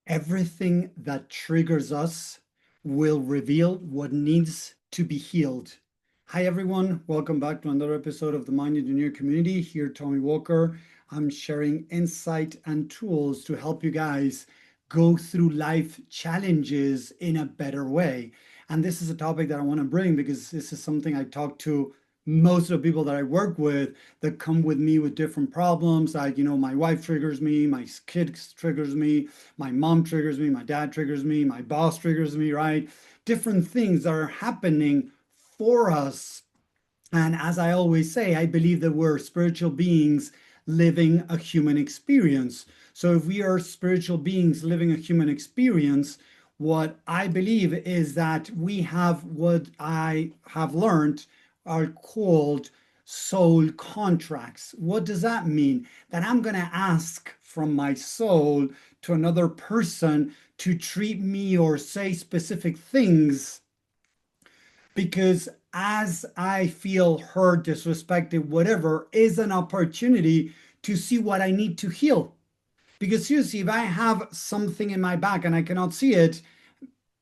Everything that triggers us will reveal what needs to be healed. Hi, everyone. Welcome back to another episode of the Mind Engineer Community. Here, Tommy Walker. I'm sharing insight and tools to help you guys go through life challenges in a better way. And this is a topic that I want to bring because this is something I talk to most of the people that I work with that come with me with different problems. Like, my wife triggers me, my kids triggers me, my mom triggers me, my dad triggers me, my boss triggers me, right? Different things that are happening for us. And as I always say, I believe that we're spiritual beings living a human experience. So if we are spiritual beings living a human experience, what I believe is that we have what I have learned are called soul contracts. What does that mean? That I'm going to ask from my soul to another person to treat me or say specific things because as I feel hurt, disrespected, whatever, is an opportunity to see what I need to heal. Because seriously, if I have something in my back and I cannot see it,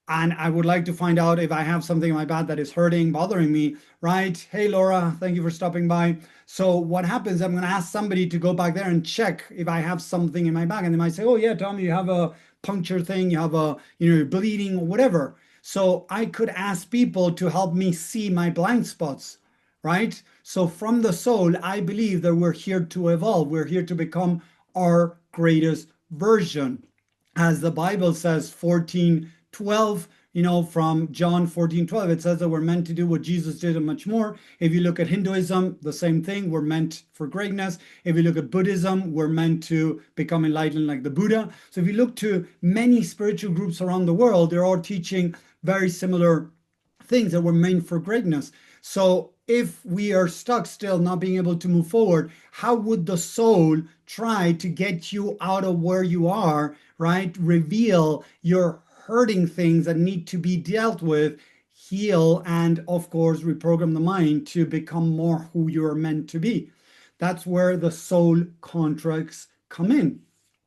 and I would like to find out if I have something in my back that is hurting, bothering me, right? Hey, Laura, thank you for stopping by. So what happens, I'm going to ask somebody to go back there and check if I have something in my back. And they might say, oh, yeah, Tommy, you have a puncture thing, you have you're bleeding or whatever. So I could ask people to help me see my blind spots, right? So from the soul, I believe that we're here to evolve. We're here to become our greatest version. As the Bible says, 14:12, from John 14:12, it says that we're meant to do what Jesus did and much more. If you look at Hinduism, the same thing, we're meant for greatness. If you look at Buddhism, we're meant to become enlightened like the Buddha. So if you look to many spiritual groups around the world, they're all teaching very similar things that were meant for greatness. So if we are stuck still not being able to move forward, how would the soul try to get you out of where you are, right? Reveal your hurting things that need to be dealt with, heal, and of course, reprogram the mind to become more who you're meant to be. That's where the soul contracts come in.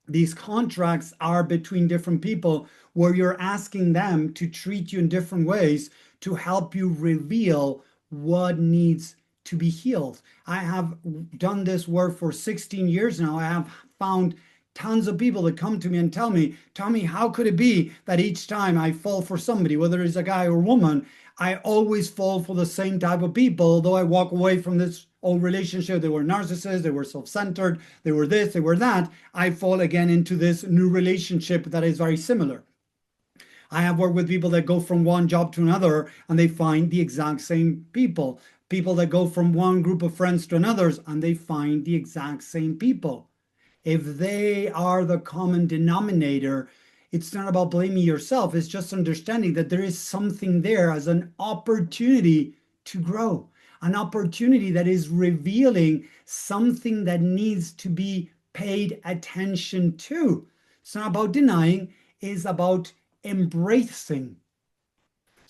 These contracts are between different people where you're asking them to treat you in different ways to help you reveal what needs to be healed. I have done this work for 16 years now. I have found tons of people that come to me and tell me, Tommy, how could it be that each time I fall for somebody, whether it's a guy or woman, I always fall for the same type of people, although I walk away from this old relationship. They were narcissists, they were self-centered, they were this, they were that. I fall again into this new relationship that is very similar. I have worked with people that go from one job to another and they find the exact same people. People that go from one group of friends to another's and they find the exact same people. If they are the common denominator, it's not about blaming yourself. It's just understanding that there is something there as an opportunity to grow, an opportunity that is revealing something that needs to be paid attention to. It's not about denying, it's about embracing.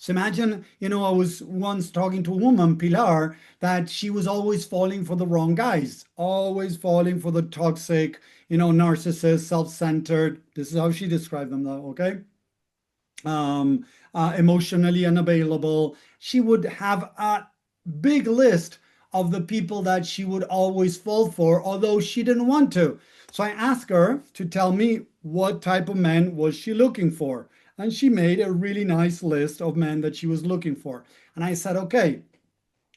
So imagine, I was once talking to a woman, Pilar, that she was always falling for the wrong guys, always falling for the toxic, narcissist, self-centered. This is how she described them, though, okay? Um, Emotionally unavailable. She would have a big list of the people that she would always fall for, although she didn't want to. So I asked her to tell me what type of men was she looking for. And she made a really nice list of men that she was looking for. And I said, okay,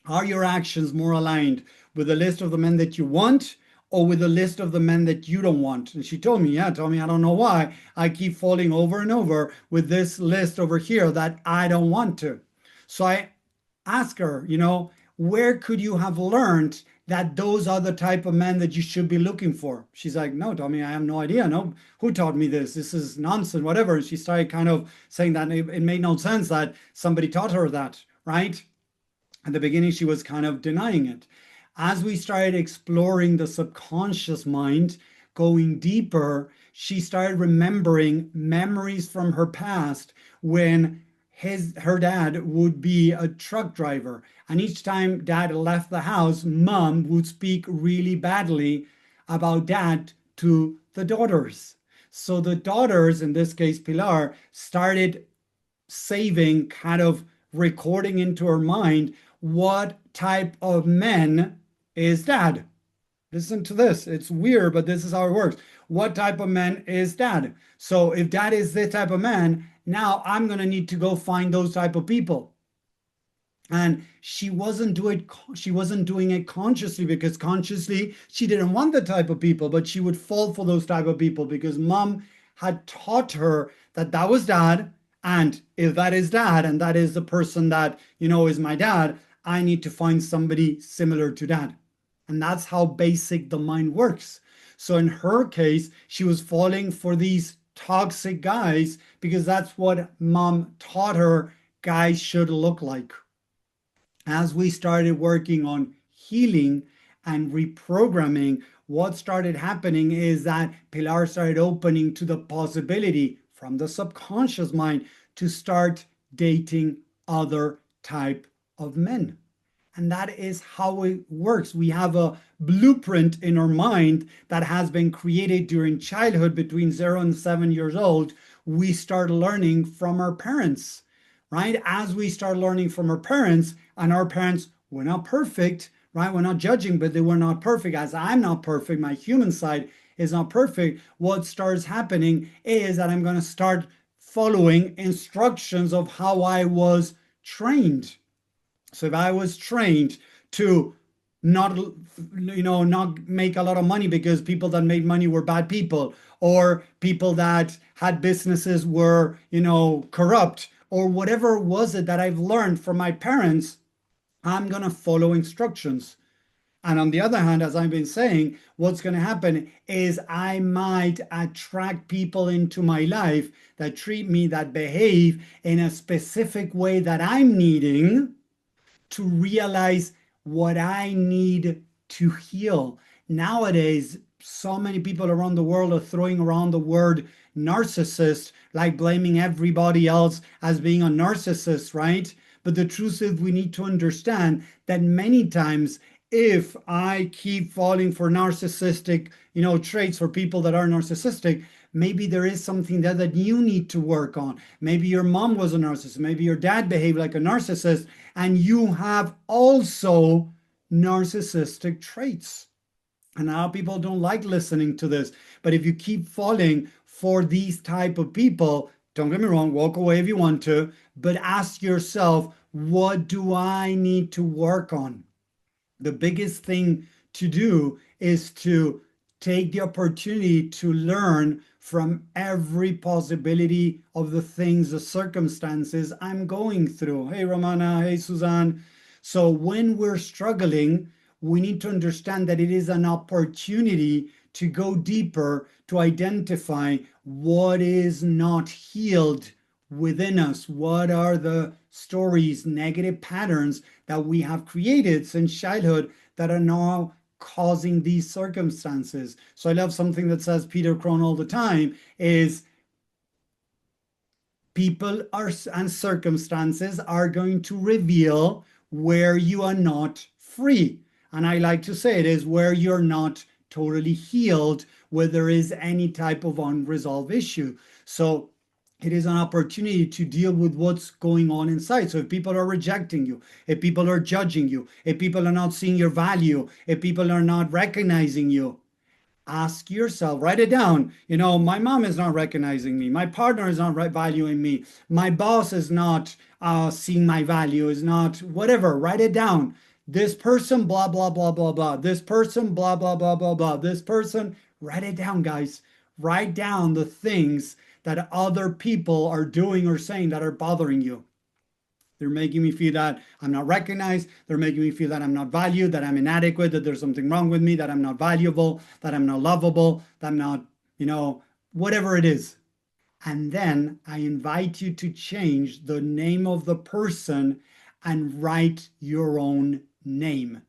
are your actions more aligned with the list of the men that you want or with the list of the men that you don't want? And she told me, yeah, Tommy, I don't know why I keep falling over and over with this list over here that I don't want to. So I asked her, where could you have learned that those are the type of men that you should be looking for? She's like, no, Tommy, I have no idea. No, who taught me this? This is nonsense, whatever. And she started kind of saying that it made no sense that somebody taught her that, right? At the beginning, she was kind of denying it. As we started exploring the subconscious mind, going deeper, she started remembering memories from her past when her dad would be a truck driver. And each time dad left the house, mom would speak really badly about dad to the daughters. So the daughters, in this case Pilar, started saving, kind of recording into her mind what type of men is dad. Listen to this. It's weird, but this is how it works. What type of man is dad? So if dad is this type of man, now I'm going to need to go find those type of people. And she wasn't doing it consciously, because consciously she didn't want the type of people, but she would fall for those type of people because mom had taught her that that was dad. And if that is dad, and that is the person that is my dad, I need to find somebody similar to dad. And that's how basic the mind works. So in her case, she was falling for these toxic guys because that's what mom taught her guys should look like. As we started working on healing and reprogramming, what started happening is that Pilar started opening to the possibility from the subconscious mind to start dating other type of men. And that is how it works. We have a blueprint in our mind that has been created during childhood between 0 and 7 years old. We start learning from our parents, right? As we start learning from our parents, and our parents were not perfect, right? We're not judging, but they were not perfect. As I'm not perfect, my human side is not perfect. What starts happening is that I'm going to start following instructions of how I was trained. So if I was trained to not make a lot of money because people that made money were bad people, or people that had businesses were corrupt, or whatever was it that I've learned from my parents, I'm going to follow instructions. And on the other hand, as I've been saying, what's going to happen is I might attract people into my life that treat me, that behave in a specific way that I'm needing to realize what I need to heal. Nowadays, so many people around the world are throwing around the word narcissist, like blaming everybody else as being a narcissist, right? But the truth is, we need to understand that many times, if I keep falling for narcissistic, traits for people that are narcissistic, maybe there is something there that you need to work on. Maybe your mom was a narcissist. Maybe your dad behaved like a narcissist, and you have also narcissistic traits. And a lot of people don't like listening to this. But if you keep falling for these type of people, don't get me wrong, walk away if you want to, but ask yourself, what do I need to work on? The biggest thing to do is to take the opportunity to learn from every possibility of the things, the circumstances I'm going through. Hey, Romana. Hey, Suzanne. So when we're struggling, we need to understand that it is an opportunity to go deeper, to identify what is not healed within us. What are the stories, negative patterns that we have created since childhood that are now causing these circumstances? So I love something that says Peter Crone all the time is people are and circumstances are going to reveal where you are not free. And I like to say it is where you're not totally healed, where there is any type of unresolved issue. So it is an opportunity to deal with what's going on inside. So if people are rejecting you, if people are judging you, if people are not seeing your value, if people are not recognizing you, ask yourself, write it down. My mom is not recognizing me. My partner is not valuing me. My boss is not seeing my value, is not whatever. Write it down. This person, blah, blah, blah, blah, blah. This person, blah, blah, blah, blah, blah. This person, write it down, guys. Write down the things that other people are doing or saying that are bothering you. They're making me feel that I'm not recognized. They're making me feel that I'm not valued, that I'm inadequate, that there's something wrong with me, that I'm not valuable, that I'm not lovable, that I'm not, whatever it is. And then I invite you to change the name of the person and write your own name.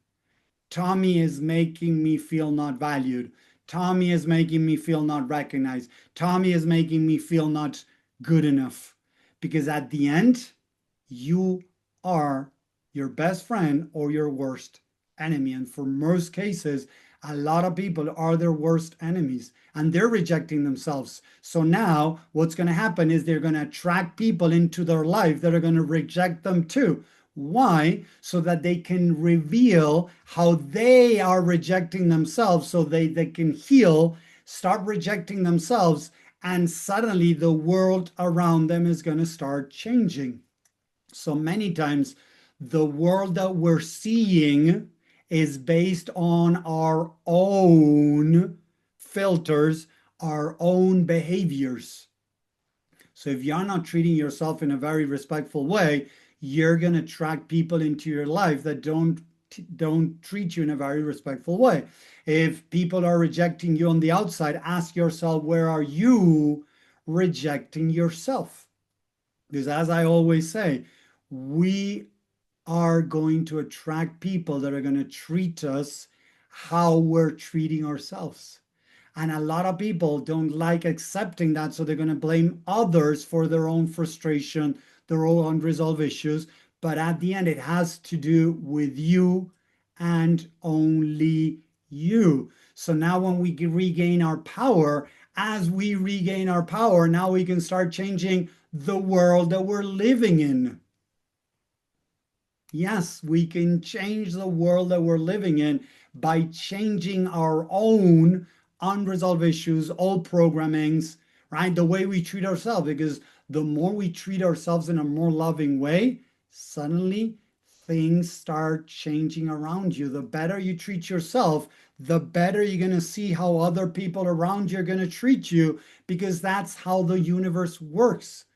Tommy is making me feel not valued. Tommy is making me feel not recognized. Tommy is making me feel not good enough. Because at the end, you are your best friend or your worst enemy. And for most cases, A lot of people are their worst enemies and they're rejecting themselves. So now what's going to happen is they're going to attract people into their life that are going to reject them too. Why? So that they can reveal how they are rejecting themselves so they can heal, start rejecting themselves, and suddenly the world around them is going to start changing. So many times, the world that we're seeing is based on our own filters, our own behaviors. So if you're not treating yourself in a very respectful way, you're going to attract people into your life that don't treat you in a very respectful way. If people are rejecting you on the outside, ask yourself, where are you rejecting yourself? Because as I always say, we are going to attract people that are going to treat us how we're treating ourselves. And a lot of people don't like accepting that, so they're going to blame others for their own frustration, their own unresolved issues. But at the end, it has to do with you and only you. So now, when we regain our power, as we regain our power, now we can start changing the world that we're living in. Yes, we can change the world that we're living in by changing our own unresolved issues, old programmings, right? The way we treat ourselves, because the more we treat ourselves in a more loving way, suddenly things start changing around you. The better you treat yourself, the better you're going to see how other people around you are going to treat you, because that's how the universe works.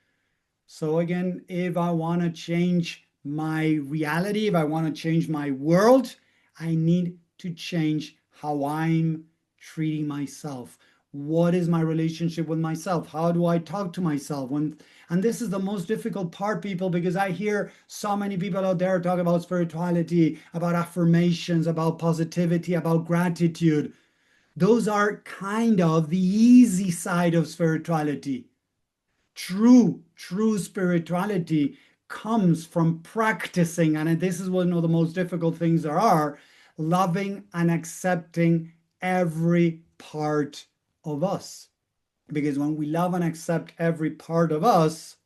So again, if I want to change my reality, if I want to change my world, I need to change how I'm treating myself. What is my relationship with myself? How do I talk to myself? And this is the most difficult part, people, because I hear so many people out there talk about spirituality, about affirmations, about positivity, about gratitude. Those are kind of the easy side of spirituality. True spirituality comes from practicing, and this is one of the most difficult things there are, loving and accepting every part of us. Because when we love and accept every part of us,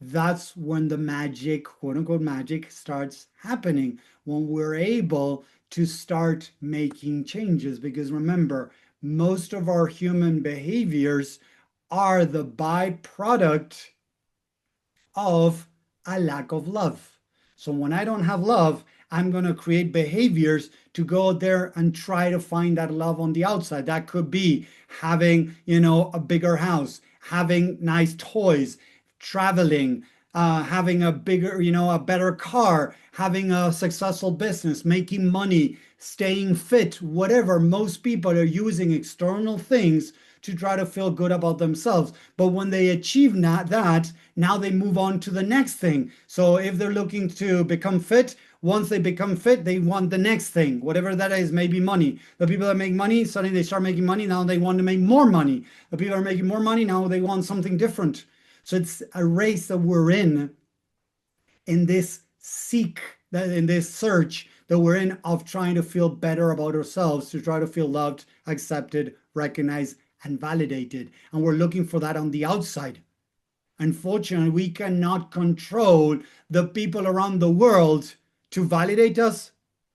that's when the magic, quote unquote magic, starts happening. When we're able to start making changes. Because remember, most of our human behaviors are the byproduct of a lack of love. So when I don't have love, I'm going to create behaviors to go out there and try to find that love on the outside. That could be having, a bigger house, having nice toys, traveling, having a bigger, a better car, having a successful business, making money, staying fit, whatever. Most people are using external things to try to feel good about themselves. But when they achieve that, now they move on to the next thing. So if they're looking to become fit, once they become fit, they want the next thing, whatever that is, maybe money. The people that make money, suddenly they start making money. Now they want to make more money. The people are making more money. Now they want something different. So it's a race that we're in this in this search that we're in of trying to feel better about ourselves, to try to feel loved, accepted, recognized, and validated. And we're looking for that on the outside. Unfortunately, we cannot control the people around the world to validate us,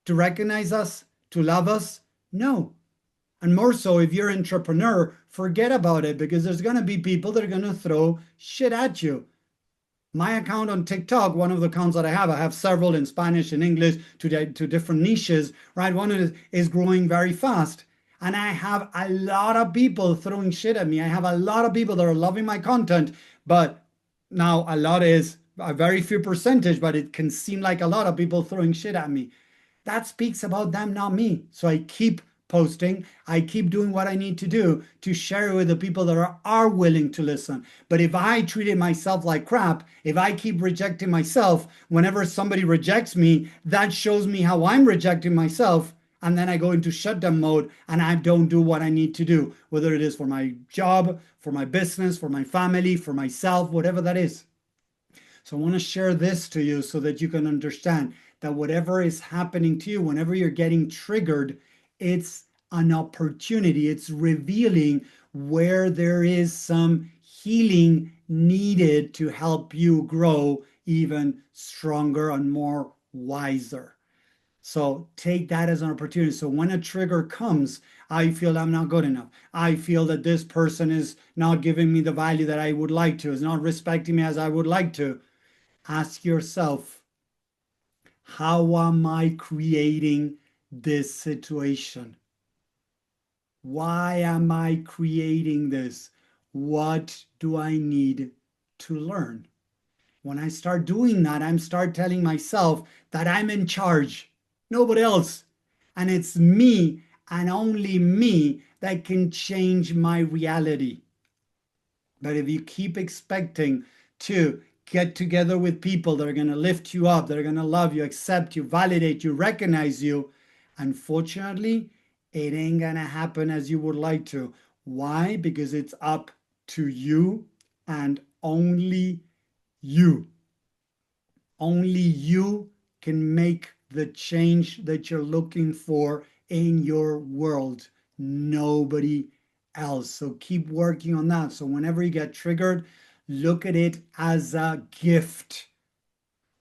to recognize us, to love us. No. And more so, if you're an entrepreneur, forget about it, because there's going to be people that are going to throw shit at you. My account on TikTok, one of the accounts that I have several in Spanish and English to different niches, right? One is growing very fast. And I have a lot of people throwing shit at me. I have a lot of people that are loving my content, but now a lot is a very few percentage, but it can seem like a lot of people throwing shit at me. That speaks about them, not me. So I keep posting. I keep doing what I need to do to share it with the people that are willing to listen. But if I treated myself like crap, if I keep rejecting myself, whenever somebody rejects me, that shows me how I'm rejecting myself. And then I go into shutdown mode and I don't do what I need to do, whether it is for my job, for my business, for my family, for myself, whatever that is. So I want to share this to you so that you can understand that whatever is happening to you, whenever you're getting triggered, it's an opportunity. It's revealing where there is some healing needed to help you grow even stronger and more wiser. So take that as an opportunity. So when a trigger comes, I feel I'm not good enough. I feel that this person is not giving me the value that I would like to, is not respecting me as I would like to. Ask yourself, how am I creating this situation? Why am I creating this? What do I need to learn? When I start doing that, I'm start telling myself that I'm in charge, nobody else. And it's me and only me that can change my reality. But if you keep expecting to get together with people that are going to lift you up, that are going to love you, accept you, validate you, recognize you, unfortunately, it ain't going to happen as you would like to. Why? Because it's up to you and only you. Only you can make the change that you're looking for in your world. Nobody else. So keep working on that. So whenever you get triggered, look at it as a gift.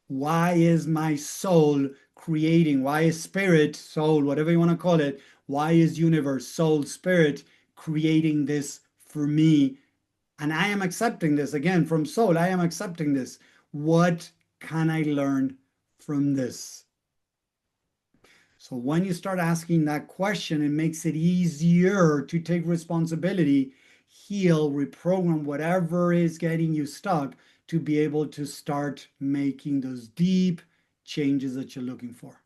Why is my soul creating? Why is spirit, soul, whatever you want to call it, why is universe, soul, spirit creating this for me? And I am accepting this again from soul. I am accepting this. What can I learn from this? So when you start asking that question, it makes it easier to take responsibility, heal, reprogram whatever is getting you stuck to be able to start making those deep changes that you're looking for.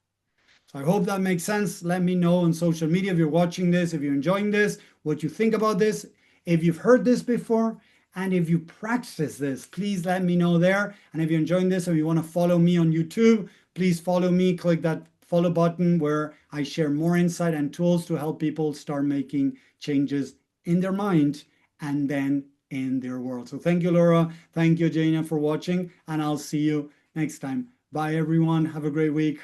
So I hope that makes sense. Let me know on social media if you're watching this, if you're enjoying this, what you think about this, if you've heard this before, and if you practice this, please let me know there. And if you're enjoying this or you want to follow me on YouTube, please follow me. Click that follow button where I share more insight and tools to help people start making changes in their mind and then in their world. So thank you, Laura. Thank you, Jana, for watching, and I'll see you next time. Bye, everyone. Have a great week.